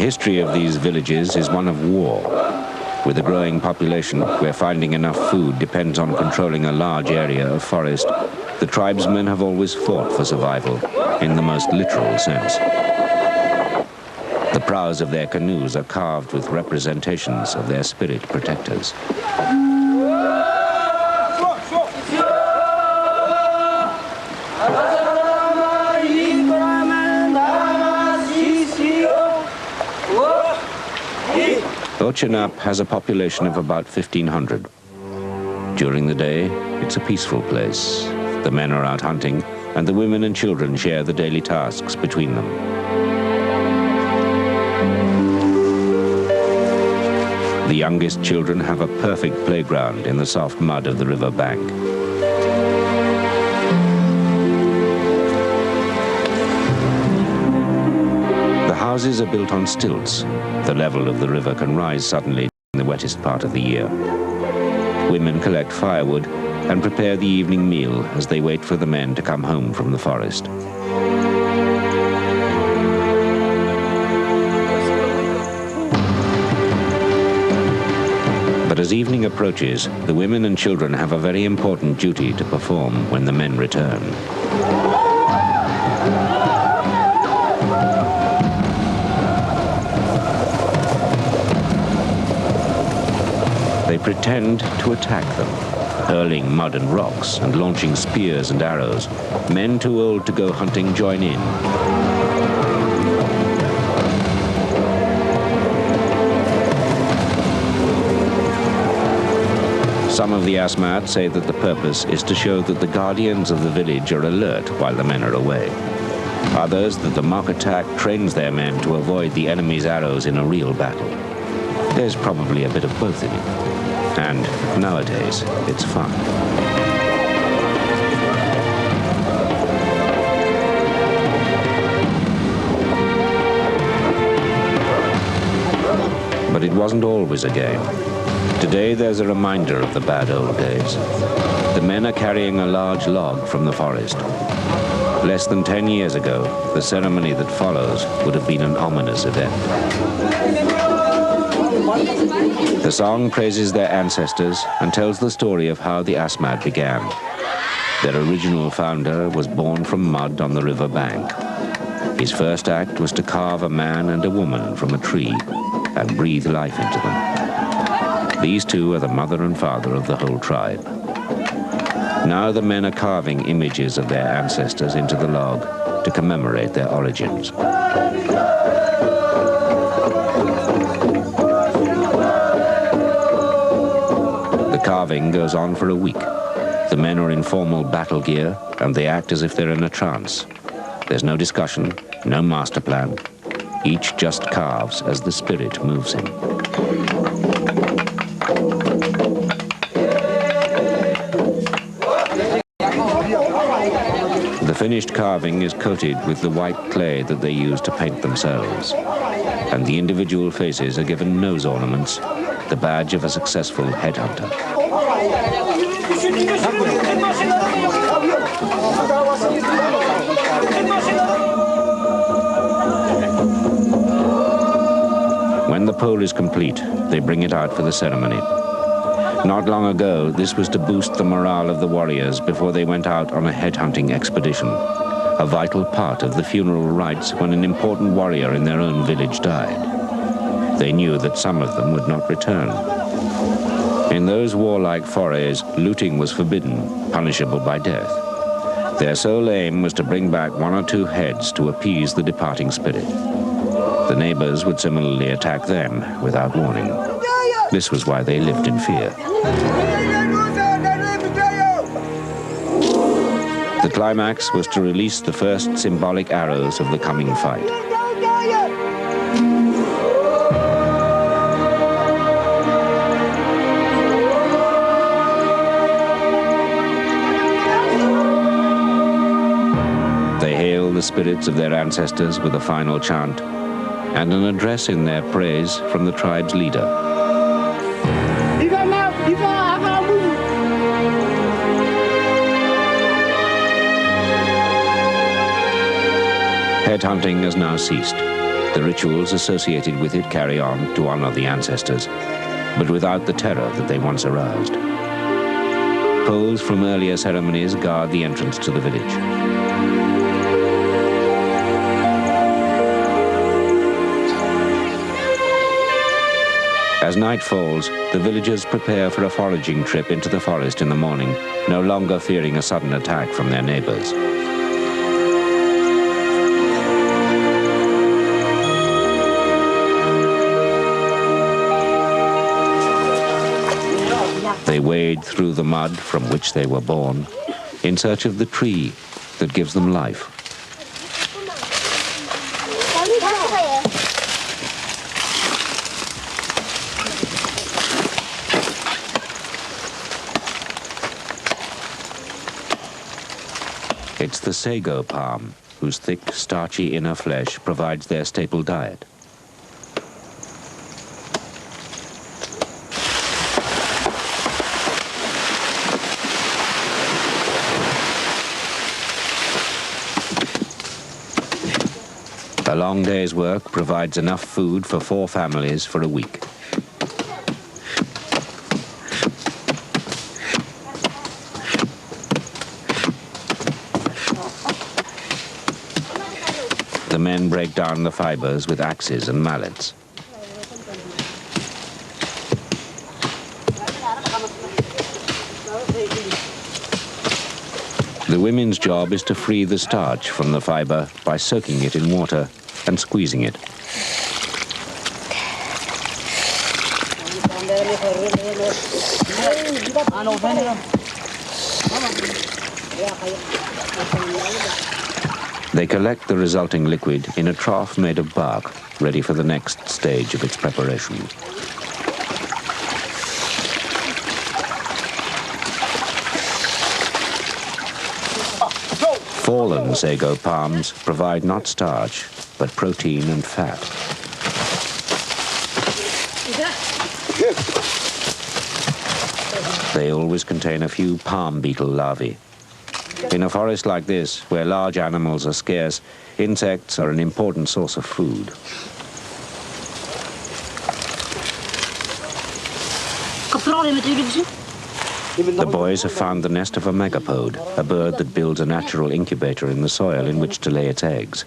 history of these villages is one of war. With a growing population, where finding enough food depends on controlling a large area of forest, the tribesmen have always fought for survival, in the most literal sense. The prows of their canoes are carved with representations of their spirit protectors. Ochinap has a population of about 1,500. During the day, it's a peaceful place. The men are out hunting, and the women and children share the daily tasks between them. The youngest children have a perfect playground in the soft mud of the river bank. The houses are built on stilts. The level of the river can rise suddenly in the wettest part of the year. Women collect firewood and prepare the evening meal as they wait for the men to come home from the forest. But as evening approaches, the women and children have a very important duty to perform when the men return. They pretend to attack them, hurling mud and rocks and launching spears and arrows. Men too old to go hunting join in. Some of the Asmat say that the purpose is to show that the guardians of the village are alert while the men are away. Others that the mock attack trains their men to avoid the enemy's arrows in a real battle. There's probably a bit of both in it. And nowadays, it's fun. But it wasn't always a game. Today, there's a reminder of the bad old days. The men are carrying a large log from the forest. Less than 10 years ago, the ceremony that follows would have been an ominous event. The song praises their ancestors and tells the story of how the Asmat began. Their original founder was born from mud on the river bank. His first act was to carve a man and a woman from a tree and breathe life into them. These two are the mother and father of the whole tribe. Now the men are carving images of their ancestors into the log to commemorate their origins. The carving goes on for a week. The men are in formal battle gear and they act as if they're in a trance. There's no discussion, no master plan. Each just carves as the spirit moves him. The finished carving is coated with the white clay that they use to paint themselves. And the individual faces are given nose ornaments, the badge of a successful headhunter. When the pole is complete, they bring it out for the ceremony. Not long ago, this was to boost the morale of the warriors before they went out on a headhunting expedition, a vital part of the funeral rites when an important warrior in their own village died. They knew that some of them would not return. In those warlike forays, looting was forbidden, punishable by death. Their sole aim was to bring back one or two heads to appease the departing spirit. The neighbors would similarly attack them without warning. This was why they lived in fear. The climax was to release the first symbolic arrows of the coming fight. They hail the spirits of their ancestors with a final chant and an address in their praise from the tribe's leader. Headhunting has now ceased. The rituals associated with it carry on to honor the ancestors, but without the terror that they once aroused. Poles from earlier ceremonies guard the entrance to the village. As night falls, the villagers prepare for a foraging trip into the forest in the morning, no longer fearing a sudden attack from their neighbors. They wade through the mud from which they were born, in search of the tree that gives them life. It's the sago palm, whose thick, starchy inner flesh provides their staple diet. A long day's work provides enough food for 4 families for a week. The men break down the fibers with axes and mallets. The women's job is to free the starch from the fiber by soaking it in water and squeezing it. They collect the resulting liquid in a trough made of bark, ready for the next stage of its preparation. Fallen sago palms provide not starch, but protein and fat. They always contain a few palm beetle larvae. In a forest like this, where large animals are scarce, insects are an important source of food. The boys have found the nest of a megapode, a bird that builds a natural incubator in the soil in which to lay its eggs.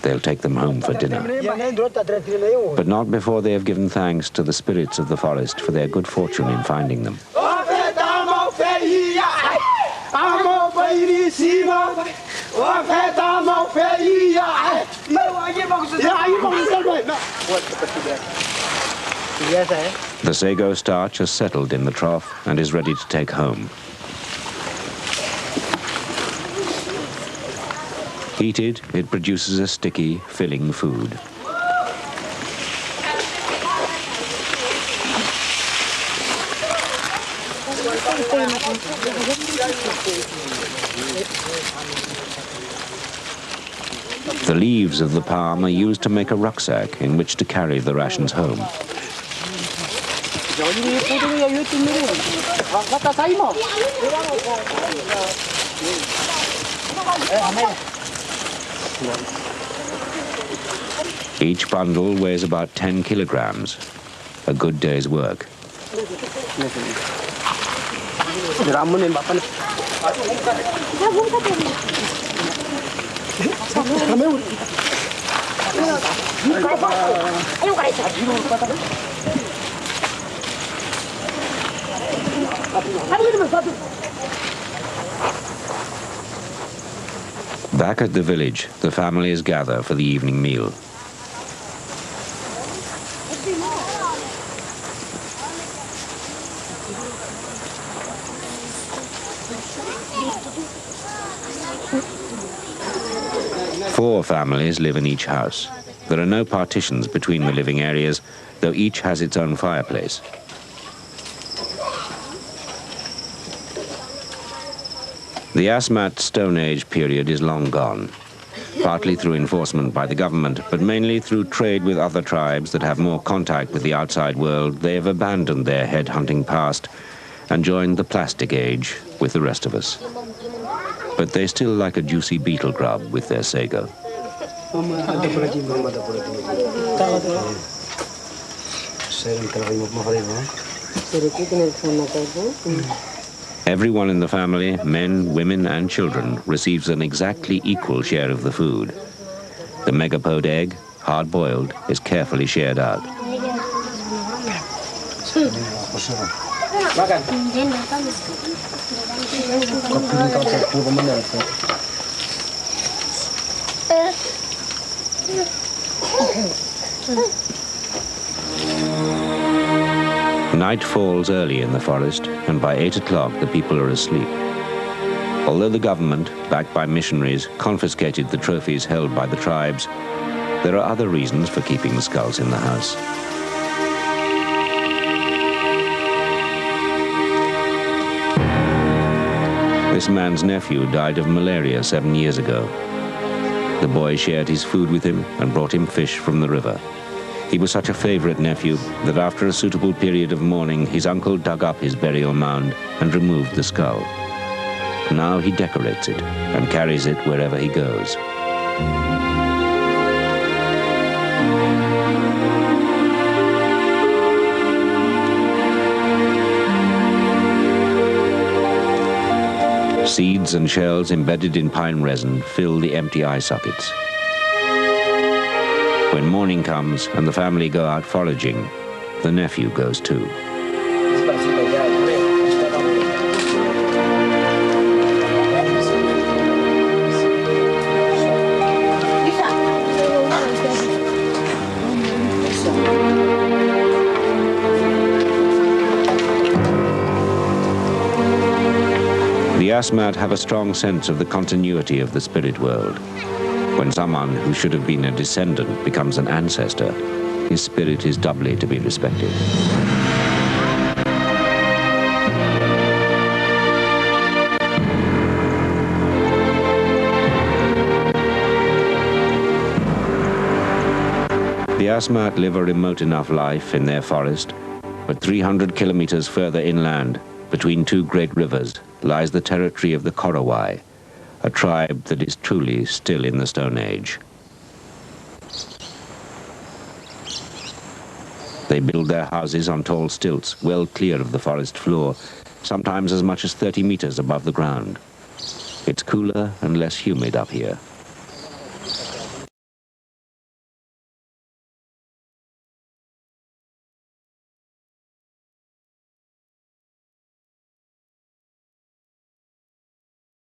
They'll take them home for dinner. But not before they have given thanks to the spirits of the forest for their good fortune in finding them. The sago starch has settled in the trough and is ready to take home. Heated, it produces a sticky, filling food. The leaves of the palm are used to make a rucksack in which to carry the rations home. Each bundle weighs about 10 kilograms, a good day's work. Back at the village, the families gather for the evening meal. Four families live in each house. There are no partitions between the living areas, though each has its own fireplace. The Asmat Stone Age period is long gone, partly through enforcement by the government, but mainly through trade with other tribes that have more contact with the outside world. They have abandoned their head-hunting past and joined the plastic age with the rest of us. But they still like a juicy beetle grub with their sago. Everyone in the family, men, women, and children, receives an exactly equal share of the food. The megapode egg, hard-boiled, is carefully shared out. Night falls early in the forest, and by 8 o'clock the people are asleep. Although the government, backed by missionaries, confiscated the trophies held by the tribes, there are other reasons for keeping the skulls in the house. This man's nephew died of malaria 7 years ago. The boy shared his food with him and brought him fish from the river. He was such a favorite nephew that after a suitable period of mourning, his uncle dug up his burial mound and removed the skull. Now he decorates it and carries it wherever he goes. Seeds and shells embedded in pine resin fill the empty eye sockets. When morning comes and the family go out foraging, the nephew goes too. The Asmat have a strong sense of the continuity of the spirit world. When someone who should have been a descendant becomes an ancestor, his spirit is doubly to be respected. The Asmat live a remote enough life in their forest, but 300 kilometers further inland, between two great rivers, lies the territory of the Kowai, a tribe that is truly still in the Stone Age. They build their houses on tall stilts, well clear of the forest floor, sometimes as much as 30 meters above the ground. It's cooler and less humid up here.